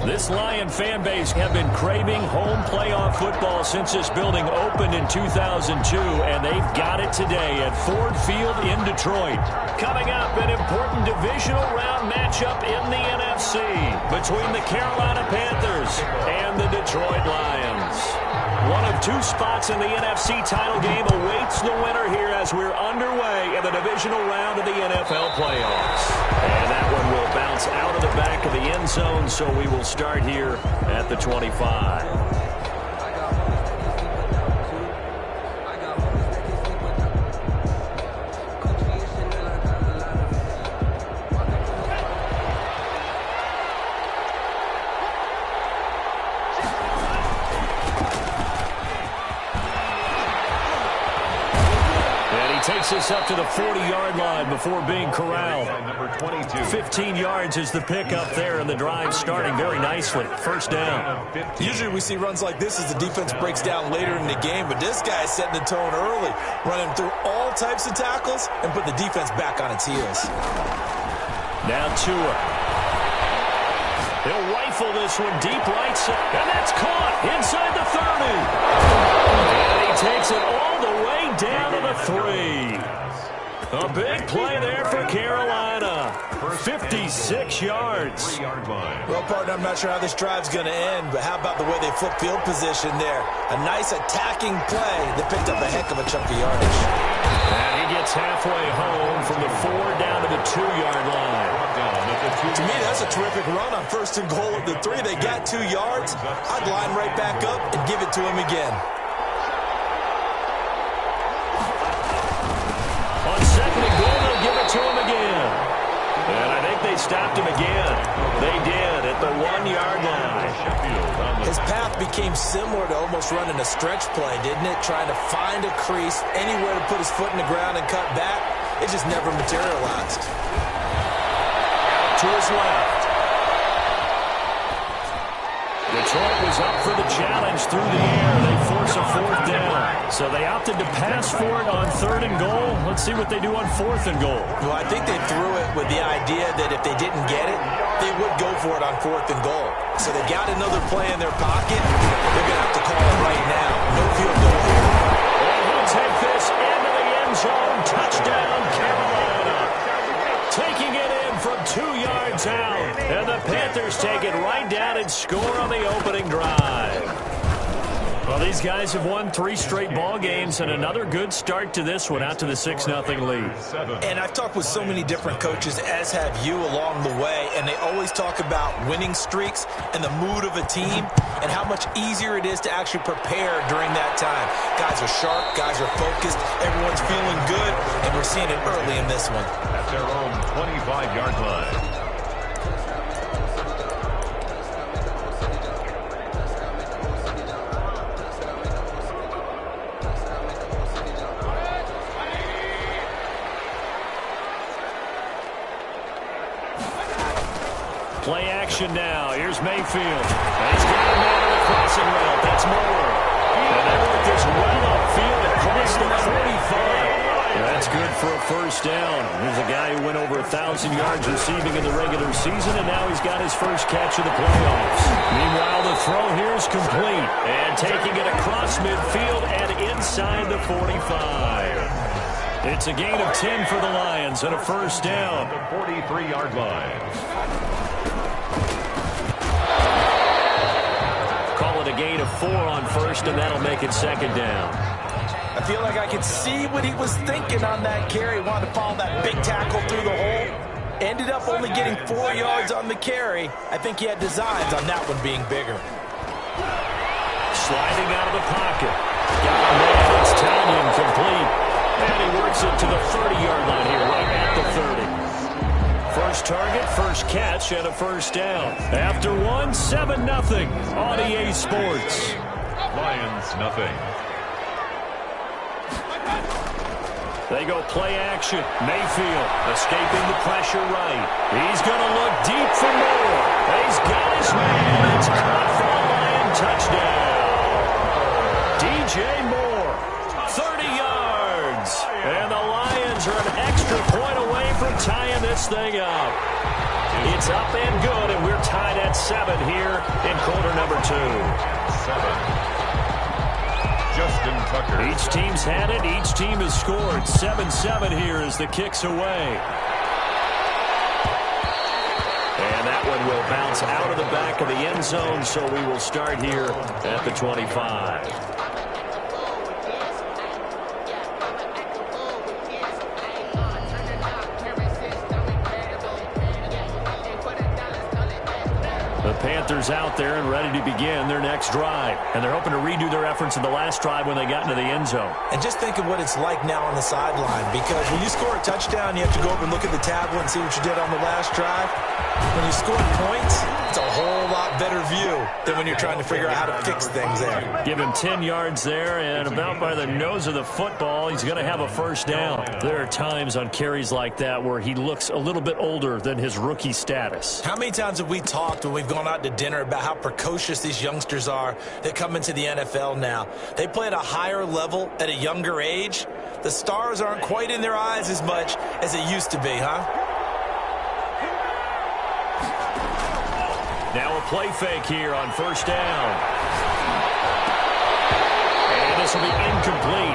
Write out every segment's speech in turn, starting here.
This Lion fan base have been craving home playoff football since this building opened in 2002, and they've got it today at Ford Field in Detroit. Coming up, an important divisional round matchup in the NFC between the Carolina Panthers and the Detroit Lions. One of two spots in the NFC title game awaits the winner here as we're underway in the divisional round of the NFL playoffs. And that one will bounce out of the back of the end zone, so we will start here at the 25. Takes us up to the 40-yard line before being corralled. 15 yards is the pickup there, and the drive starting very nicely. First down. Usually we see runs like this as the defense breaks down later in the game, but this guy is setting the tone early, running through all types of tackles and put the defense back on its heels. Now Tua. He'll rifle this one deep right side, and that's caught inside the 30. And he takes it all the way down to the 3. A big play there for Carolina. 56 yards. Well, partner, I'm not sure how this drive's going to end, but how about the way they flip field position there? A nice attacking play that picked up a heck of a chunk of yardage. And he gets halfway home from the 4 down to the 2-yard line. To me, that's a terrific run on first and goal at the 3. They got 2 yards. I'd line right back up and give it to him again. On second and goal, they'll give it to him again. And I think they stopped him again. They did at the 1-yard line. His path became similar to almost running a stretch play, didn't it? Trying to find a crease, anywhere to put his foot in the ground and cut back. It just never materialized. To his left. Detroit was up for the challenge through the air. They force a 4th down. So they opted to pass for it on 3rd and goal. Let's see what they do on 4th and goal. Well, I think they threw it with the idea that if they didn't get it, they would go for it on 4th and goal. So they got another play in their pocket. They're going to have to call it right now. No field goal here. And he'll take this into the end zone. Touchdown, Carolina. Taking it in from 2 yards out. And the Panthers take it right down and score on the opening drive. Well, these guys have won 3 straight ball games, and another good start to this one, out to the 6-0 lead. And I've talked with so many different coaches, as have you along the way, and they always talk about winning streaks and the mood of a team and how much easier it is to actually prepare during that time. Guys are sharp, guys are focused, everyone's feeling good, and we're seeing it early in this one. At their own 25-yard line. Play action now. Here's Mayfield. And he's got a man on the crossing route. That's Moore. And they work this well upfield across the 45. That's good for a first down. Here's a guy who went over 1,000 yards receiving in the regular season, and now he's got his first catch of the playoffs. Meanwhile, the throw here is complete. And taking it across midfield and inside the 45. It's a gain of 10 for the Lions and a first down. The 43-yard line. Call it a gain of 4 on first, and that'll make it second down. I feel like I could see what he was thinking on that carry. He wanted to follow that big tackle through the hole. Ended up only getting 4 yards on the carry. I think he had designs on that one being bigger. Sliding out of the pocket. Got a man. It's Tanyan complete. And he works it to the 30-yard line here, right at the 30. First target, first catch, and a first down. After 7-0 on EA Sports. Lions, nothing. They go play action. Mayfield escaping the pressure right. He's going to look deep for more. He's got his man. It's caught for a Lion touchdown. DJ Moore, 30 yards. And the Lions are an extra point away from tying this thing up. It's up and good, and we're tied at 7 here in quarter number 2. 7. Justin Tucker. Each team's had it. Each team has scored. 7-7 here as the kick's away. And that one will bounce out of the back of the end zone, so we will start here at the 25. The Panthers out there and ready to begin their next drive. And they're hoping to redo their efforts in the last drive when they got into the end zone. And just think of what it's like now on the sideline, because when you score a touchdown, you have to go over and look at the tablet and see what you did on the last drive. When you score points, it's a whole lot better view than when you're trying to figure out how to fix things there. Give him 10 yards there, and about by the nose of the football, he's going to have a first down. There are times on carries like that where he looks a little bit older than his rookie status. How many times have we talked when we've gone out to dinner about how precocious these youngsters are that come into the NFL now? They play at a higher level at a younger age. The stars aren't quite in their eyes as much as it used to be, huh? Now a play fake here on first down. And this will be incomplete.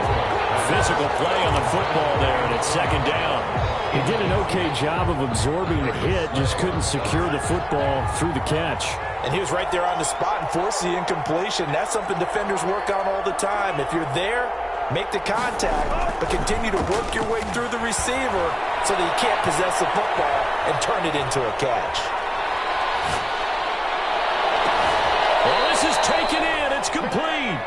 Physical play on the football there, and it's second down. He did an okay job of absorbing the hit, just couldn't secure the football through the catch. And he was right there on the spot and forced the incompletion. That's something defenders work on all the time. If you're there, make the contact, but continue to work your way through the receiver so that you can't possess the football and turn it into a catch. Well, this is taken in. It's complete.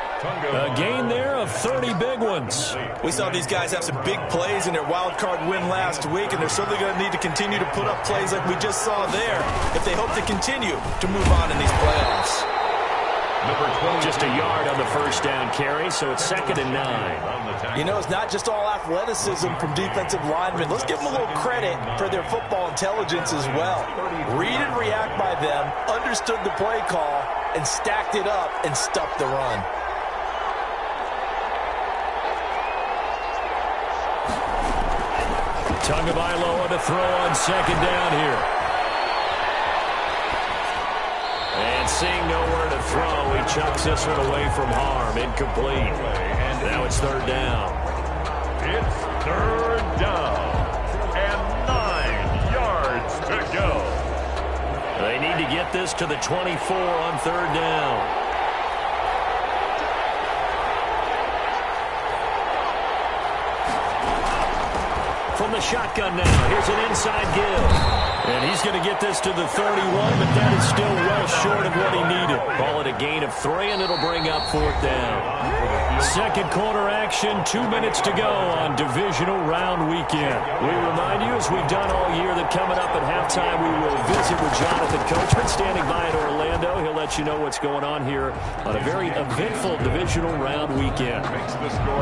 A gain there of 30 big ones. We saw these guys have some big plays in their wild card win last week, and they're certainly going to need to continue to put up plays like we just saw there if they hope to continue to move on in these playoffs. Number 20. Just a yard on the first down carry, so it's 2nd and 9. You know, it's not just all athleticism from defensive linemen. Let's give them a little credit for their football intelligence as well. Read and react by them, understood the play call, and stacked it up and stuffed the run. Tagovailoa to throw on second down here. And seeing nowhere to throw, he chucks this one away from harm. Incomplete. And now it's third down. It's third down. And 9 yards to go. They need to get this to the 24 on third down. From the shotgun now, here's an inside give. And he's going to get this to the 31, but that is still well short of what he needed. Call it a gain of 3, and it'll bring up fourth down. Second quarter action, 2 minutes to go on divisional round weekend. We remind you, as we've done all year, that coming up at halftime, we will visit with Jonathan Coachman standing by in Orlando. He'll let you know what's going on here on a very eventful divisional round weekend.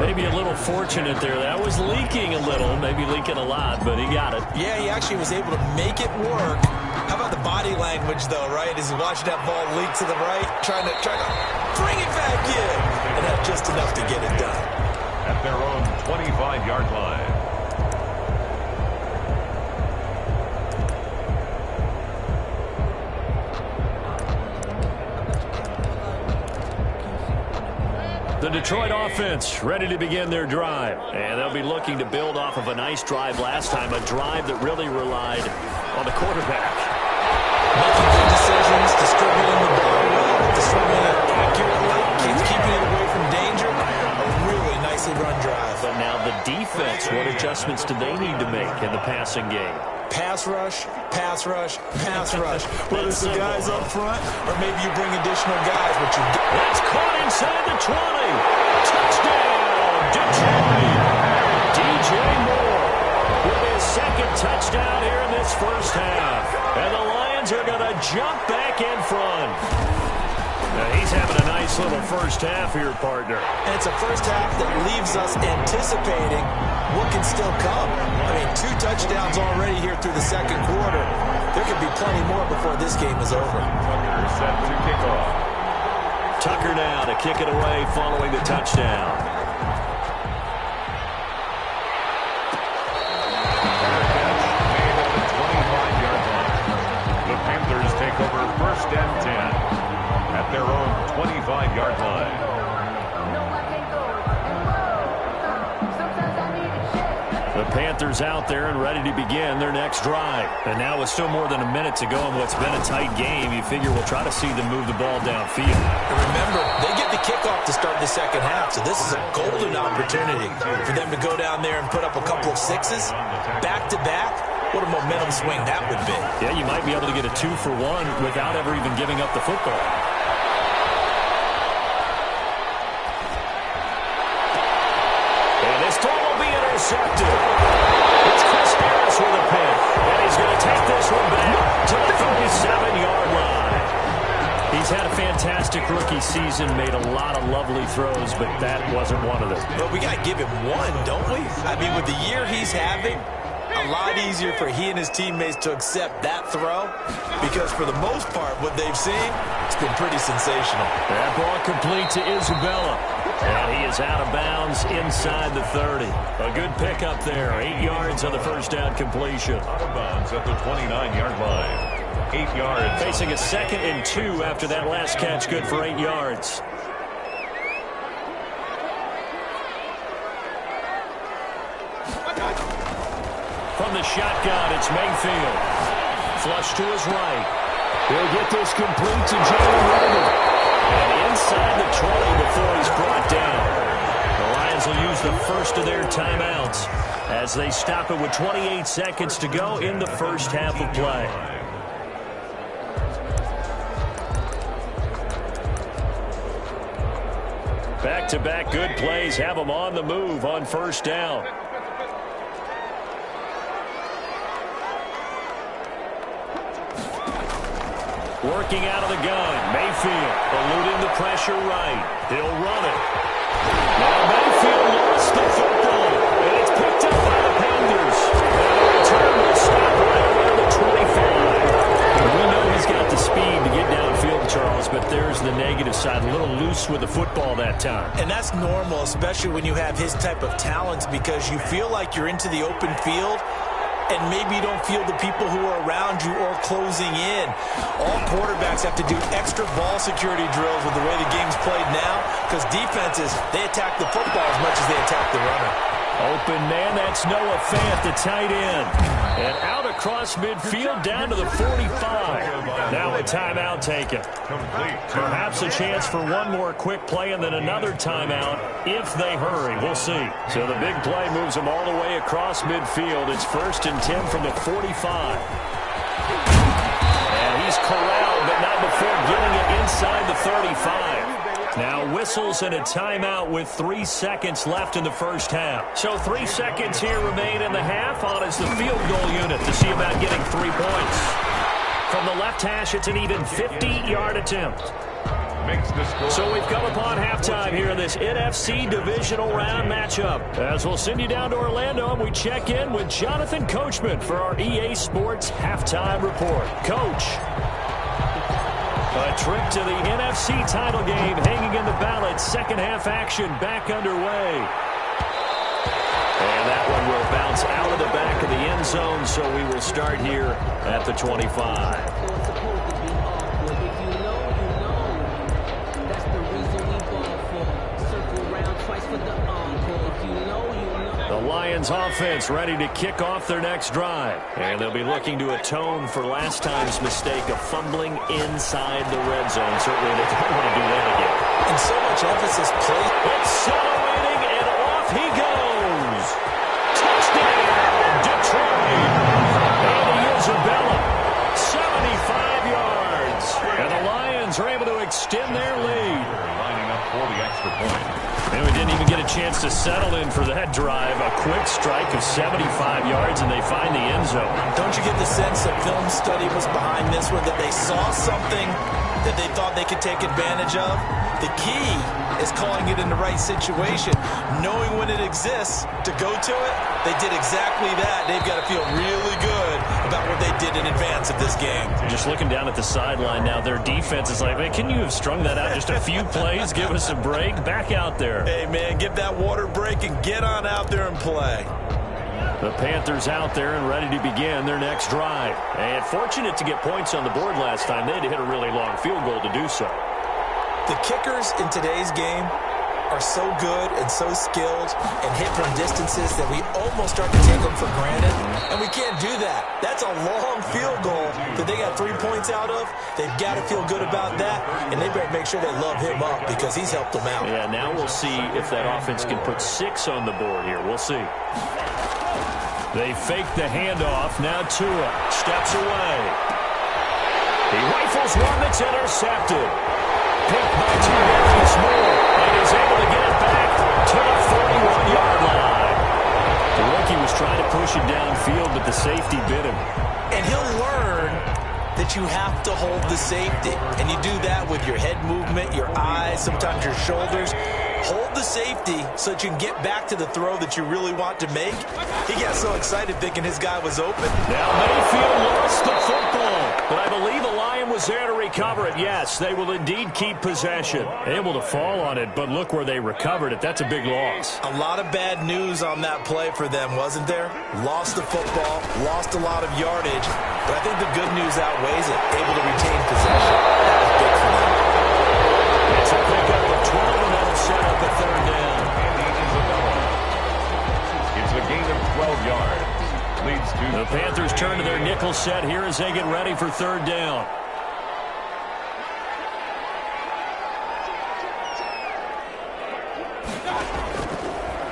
Maybe a little fortunate there. That was leaking a little, maybe leaking a lot, but he got it. Yeah, he actually was able to make it work. How about the body language, though, right? As he's watching that ball leak to the right, trying to bring it back in, and have just enough to get it done. At their own 25-yard line. The Detroit offense ready to begin their drive. And they'll be looking to build off of a nice drive last time, a drive that really relied on the quarterback. Making good decisions, distributing the ball well, distributing it accurately, keeping it away from danger. A really nicely run drive. But now the defense, what adjustments do they need to make in the passing game? Pass rush, pass rush, pass rush. Whether it's the guys up front or maybe you bring additional guys, but you get. That's caught inside the 20. Touchdown, Detroit. DJ Moore with his second touchdown here in this first half. And the Lions are going to jump back in front. Now he's having a nice little first half here, partner. And it's a first half that leaves us anticipating what can still come. I mean, 2 touchdowns already here through the second quarter. There could be plenty more before this game is over. Tucker set to kick off. Tucker now to kick it away following the touchdown. Panthers out there and ready to begin their next drive. And now with still more than a minute to go in what's been a tight game, you figure we'll try to see them move the ball downfield. And remember, they get the kickoff to start the second half, so this is a golden opportunity for them to go down there and put up a couple of sixes back-to-back. What a momentum swing that would be. Yeah, you might be able to get a 2-for-1 without ever even giving up the football. And this throw will be intercepted. It's Chris Harris with a pick. And he's going to take this one back to the 37-yard line. He's had a fantastic rookie season, made a lot of lovely throws, but that wasn't one of them. But we got to give him one, don't we? I mean, with the year he's having, a lot easier for he and his teammates to accept that throw because for the most part, what they've seen, it's been pretty sensational. That ball complete to Isabella. And he is out of bounds inside the 30. A good pickup there. 8 yards on the first down completion. Out of bounds at the 29-yard line. 8 yards. Facing a 2nd and 2 after that last catch. Good for 8 yards. From the shotgun, it's Mayfield. Flush to his right. He'll get this complete to Jalen Reagor. And inside the 20 before he's brought down. The Lions will use the first of their timeouts as they stop it with 28 seconds to go in the first half of play. Back-to-back good plays have them on the move on first down. Working out of the gun, Mayfield eluding the pressure right. He'll run it. Now Mayfield lost the football, and it's picked up by the Panthers. And the return will stop right around the 25. And we know he's got the speed to get downfield, Charles, but there's the negative side. A little loose with the football that time. And that's normal, especially when you have his type of talents, because you feel like you're into the open field, and maybe you don't feel the people who are around you or closing in. All quarterbacks have to do extra ball security drills with the way the game's played now because defenses, they attack the football as much as they attack the runner. Open man, that's Noah Fant, the tight end. And out across midfield down to the 45. Now a timeout taken. Perhaps a chance for one more quick play and then another timeout if they hurry. We'll see. So the big play moves them all the way across midfield. It's 1st and 10 from the 45. And he's corralled, but not before getting it inside the 35. Now whistles and a timeout with 3 seconds left in the first half. So 3 seconds here remain in the half. On is the field goal unit to see about getting 3 points. From the left hash, it's an even 50-yard attempt. So we've come upon halftime here in this NFC divisional round matchup. As we'll send you down to Orlando, and we check in with Jonathan Coachman for our EA Sports halftime report. Coach. A trip to the NFC title game hanging in the balance. Second half action back underway. And that one will bounce out of the back of the end zone, so we will start here at the 25. The Lions offense ready to kick off their next drive. And they'll be looking to atone for last time's mistake of fumbling inside the red zone. Certainly they don't want to do that again. And so much emphasis placed. Accelerating, and off he goes. Touchdown, Detroit. And Isabella, 75 yards. And the Lions are able to extend their lead. Lining up for the extra point. And we didn't even get a chance to settle in for that drive. A quick strike of 75 yards, and they find the end zone. Don't you get the sense that film study was behind this one, that they saw something that they thought they could take advantage of? The key is calling it in the right situation. Knowing when it exists to go to it, they did exactly that. They've got to feel really good about what they did in advance of this game. Just looking down at the sideline now, their defense is like, man, can you have strung that out just a few plays? Give us a break. Back out there. Hey, man, give that water break and get on out there and play. The Panthers out there and ready to begin their next drive. And fortunate to get points on the board last time. They had to hit a really long field goal to do so. The kickers in today's game, are so good and so skilled and hit from distances that we almost start to take them for granted, and we can't do that. That's a long field goal that they got 3 points out of. They've got to feel good about that, and they better make sure they love him up because he's helped them out. Yeah, now we'll see if that offense can put 6 on the board here. We'll see. They fake the handoff. Now Tua steps away. He rifles one that's intercepted. Picked by T. Moore, and he's able to get it back to the 41-yard line. The rookie was trying to push it downfield, but the safety bit him. And he'll learn that you have to hold the safety. And you do that with your head movement, your eyes, sometimes your shoulders. Hold the safety so that you can get back to the throw that you really want to make. He got so excited thinking his guy was open. Now Mayfield lost the football, but I believe the Lion was there to recover it. Yes, they will indeed keep possession. Able to fall on it, but look where they recovered it. That's a big loss. A lot of bad news on that play for them, wasn't there? Lost the football, lost a lot of yardage, but I think the good news outweighs it. Able to retain possession. That was big for them. It's a pickup of 12, and that'll set up a third down. It's a gain of 12 yards. Leads to the Panthers turn to their nickel set here as they get ready for third down.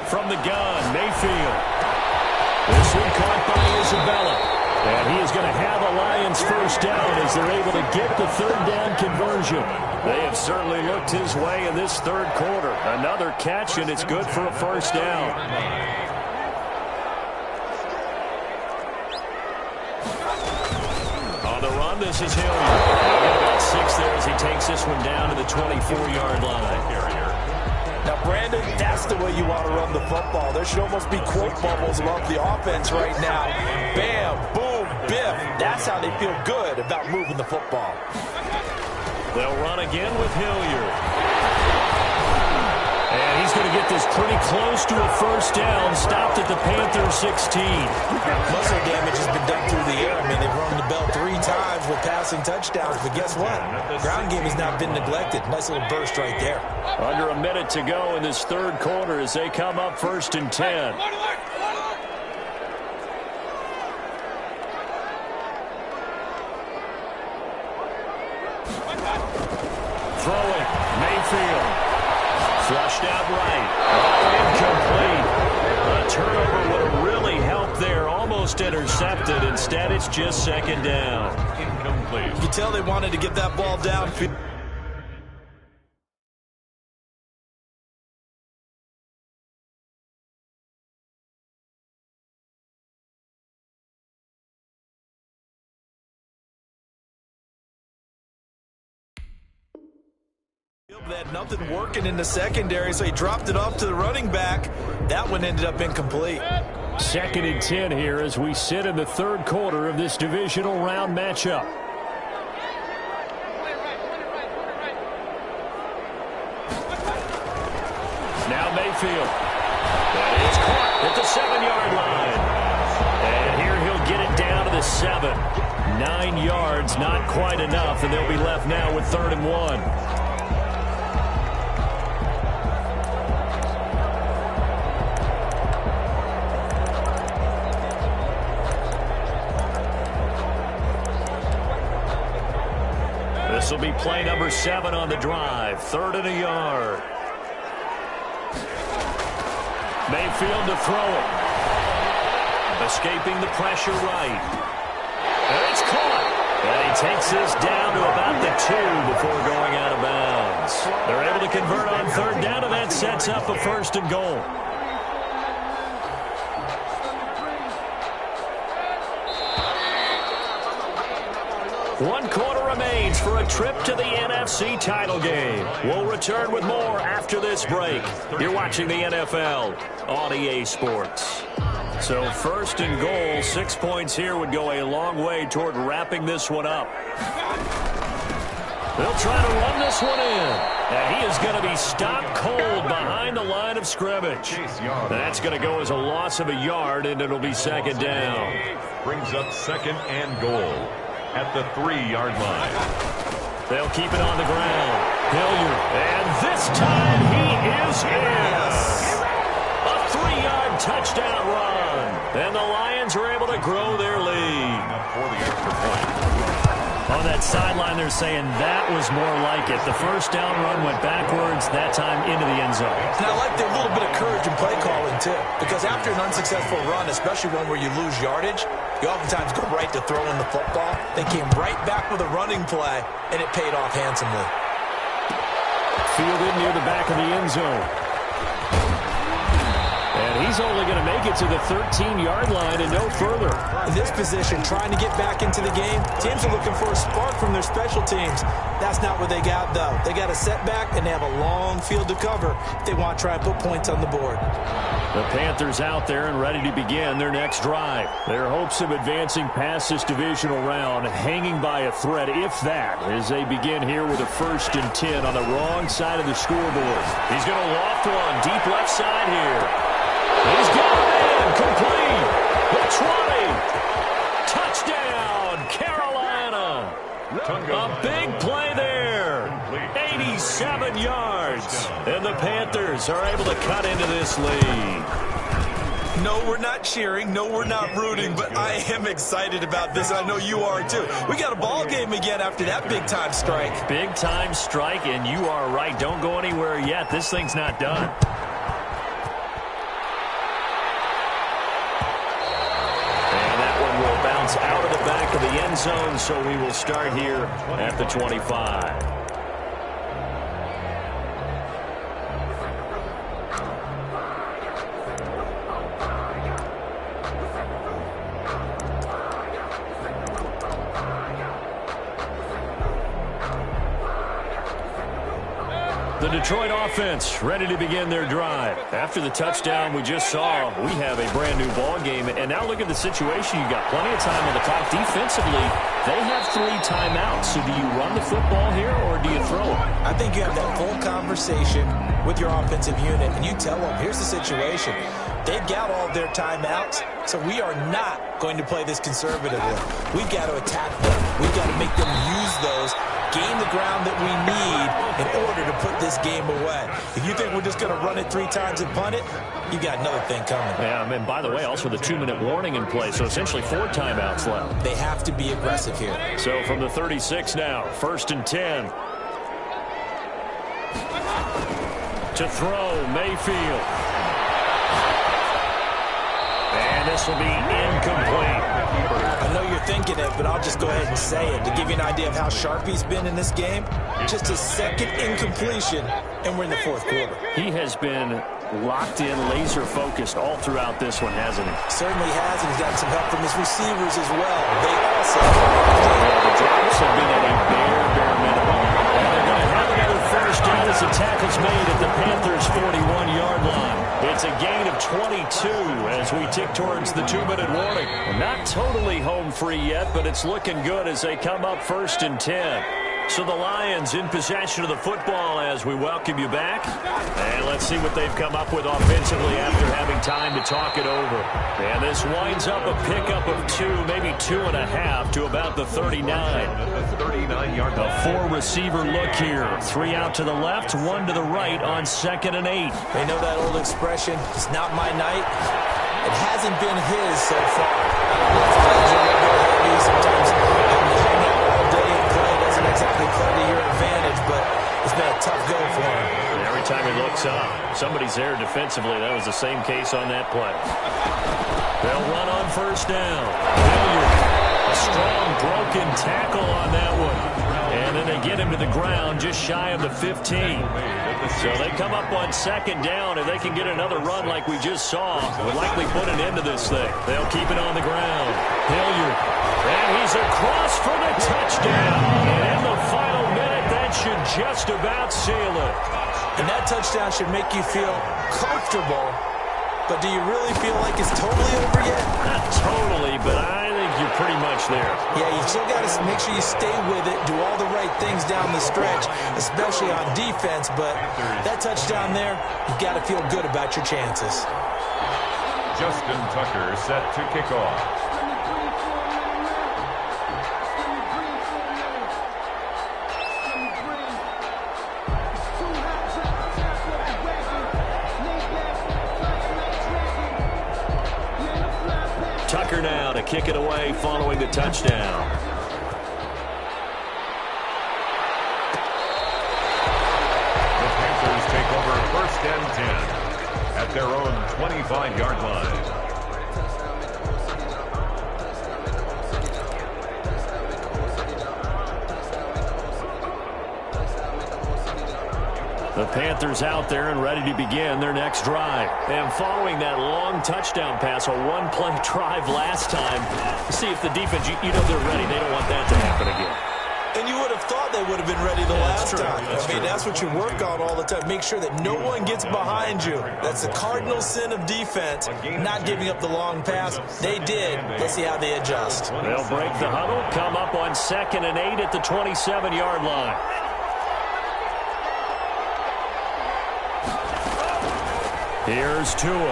From the gun, Mayfield. This one caught by Isabella. And he is going to have a Lions first down as they're able to get the third down conversion. They have certainly looked his way in this third quarter. Another catch, and it's good for a first down. On the run, this is Hilliard. He'll get about 6 there as he takes this one down to the 24-yard line. Now, Brandon, that's the way you want to run the football. There should almost be quote bubbles above the offense right now. Bam, boom, biff. That's how they feel good about moving the football. They'll run again with Hilliard. And he's going to get this pretty close to a first down. Stopped at the Panthers 16. Muscle damage has been done through the air. I mean, they've rung the bell 3 times with passing touchdowns. But guess what? Ground game has not been neglected. Nice little burst right there. Under a minute to go in this third quarter as they come up 1st and 10. Throwing, Mayfield. Flushed out right. Incomplete. A turnover would have really helped there. Almost intercepted. Instead, it's just second down. incomplete. You can tell they wanted to get that ball downfield. They had nothing working in the secondary, so he dropped it off to the running back. That one ended up incomplete. 2nd and 10 here as we sit in the third quarter of this divisional round matchup. Now Mayfield. That is caught at the 7-yard line. And here he'll get it down to the 7. 9 yards, not quite enough, and they'll be left now with 3rd and 1. This will be play number 7 on the drive. 3rd and a yard. Mayfield to throw it. Escaping the pressure right. And it's caught. And he takes this down to about the 2 before going out of bounds. They're able to convert on 3rd down, and that sets up a 1st and goal. One quarter remains for a trip to the NFC title game. We'll return with more after this break. You're watching the NFL on EA Sports. So 1st and goal, 6 points here would go a long way toward wrapping this one up. They'll try to run this one in. And he is going to be stopped cold behind the line of scrimmage. That's going to go as a loss of a yard, and it'll be 2nd down. Brings up 2nd and goal at the 3-yard line. They'll keep it on the ground. Hilliard, and this time he is in. A 3-yard touchdown run. And the Lions are able to grow their lead. For the extra point. On that sideline, they're saying that was more like it. The first down run went backwards, that time into the end zone. And I like their little bit of courage in play calling, too. Because after an unsuccessful run, especially one where you lose yardage, you oftentimes go right to throwing the football. They came right back with a running play, and it paid off handsomely. Fielded near the back of the end zone. And he's only going to make it to the 13-yard line and no further. In this position, trying to get back into the game, teams are looking for a spark from their special teams. That's not what they got, though. They got a setback, and they have a long field to cover if they want to try and put points on the board. The Panthers out there and ready to begin their next drive. Their hopes of advancing past this divisional round hanging by a thread, if that, as they begin here with a 1st and 10 on the wrong side of the scoreboard. He's going to loft one deep left side here. He's got it in, complete, the 20, touchdown, Carolina. A big play there, 87 yards, and the Panthers are able to cut into this lead. No, we're not cheering. No, we're not rooting, but I am excited about this. I know you are, too. We got a ball game again after that big-time strike. Big-time strike, and you are right. Don't go anywhere yet. This thing's not done. Out of the back of the end zone, so we will start here at the 25. The Detroit offense ready to begin their drive. After the touchdown we just saw, we have a brand new ball game. And now look at the situation. You got plenty of time on the clock. Defensively, they have 3 timeouts. So do you run the football here or do you throw it? I think you have that full conversation with your offensive unit, and you tell them, here's the situation. They've got all of their timeouts, so we are not going to play this conservatively. We've got to attack them. We've got to make them use those, gain the ground that we need in order to put this game away. If you think we're just going to run it 3 times and punt it, you got another thing coming. Yeah, and by the way, also the 2-minute warning in play, so essentially 4 timeouts left. They have to be aggressive here. So from the 36 now, 1st and 10. To throw, Mayfield. And this will be incomplete. I know you're thinking it, but I'll just go ahead and say it. To give you an idea of how sharp he's been in this game, just a second incompletion, and we're in the 4th quarter. He has been locked in, laser-focused all throughout this one, hasn't he? Certainly has, and he's gotten some help from his receivers as well. They also... The drops have been at a bare minimum. And they're going to have another 1st down as the tackle's made at the Panthers' 41-yard line. It's a gain of 22 as we tick towards the 2-minute warning. Not totally home free yet, but it's looking good as they come up 1st and 10. So the Lions in possession of the football as we welcome you back. And let's see what they've come up with offensively after having time to talk it over. And this winds up a pickup of 2, maybe 2.5 to about the 39. The 39-yard line. A 4-receiver look here. 3 out to the left, 1 to the right on 2nd and 8. They know that old expression, it's not my night. It hasn't been his so far. Sometimes having to hang out all day and play doesn't exactly play to your advantage, but it's been a tough go for him. And every time he looks up, somebody's there defensively. That was the same case on that play. They'll run on 1st down. Hilliard, a strong broken tackle on that one. And then they get him to the ground just shy of the 15. So they come up on 2nd down. If they can get another run like we just saw, would likely put an end to this thing. They'll keep it on the ground. Hilliard, and he's across for the touchdown. And in the final minute, that should just about seal it. And that touchdown should make you feel comfortable. But do you really feel like it's totally over yet? Not totally, but I think you're pretty much there. Yeah, you still got to make sure you stay with it, do all the right things down the stretch, especially on defense. But that touchdown there, you've got to feel good about your chances. Justin Tucker set to kick off. kicker now to kick it away following the touchdown. The Panthers take over 1st and 10 at their own 25-yard line. The Panthers out there and ready to begin their next drive. And following that long touchdown pass, a one-play drive last time, see if the defense, you know they're ready. They don't want that to happen again. And you would have thought they would have been ready the last time. That's what you work on all the time. Make sure that no one gets behind you. That's the cardinal sin of defense, not giving up the long pass. They did. Let's see how they adjust. They'll break the huddle, come up on 2nd and 8 at the 27-yard line. Here's Tua. And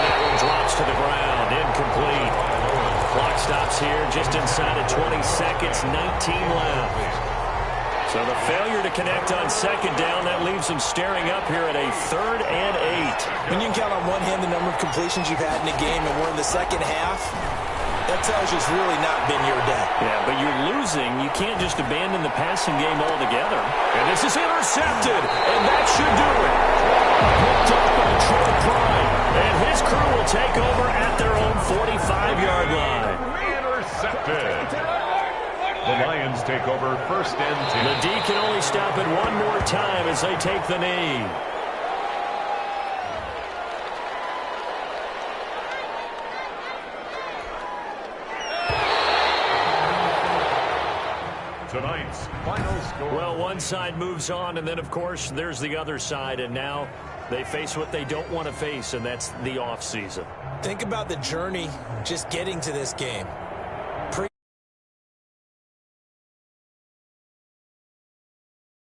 that one drops to the ground. Incomplete. Clock stops here just inside of 20 seconds. 19 left. So the failure to connect on 2nd down, that leaves them staring up here at a 3rd and 8. When you can count on one hand the number of completions you've had in a game and we're in the second half, that tells you it's really not been your day. Yeah, but you're losing. You can't just abandon the passing game altogether. And this is intercepted, and that should do it. Picked up by Troy Prime, and his crew will take over at their own 45-yard line. Intercepted. The Lions take over 1st and 10. The D can only stop it one more time as they take the knee. Tonight's final score. Well, one side moves on, and then, of course, there's the other side, and now they face what they don't want to face, and that's the offseason. Think about the journey just getting to this game.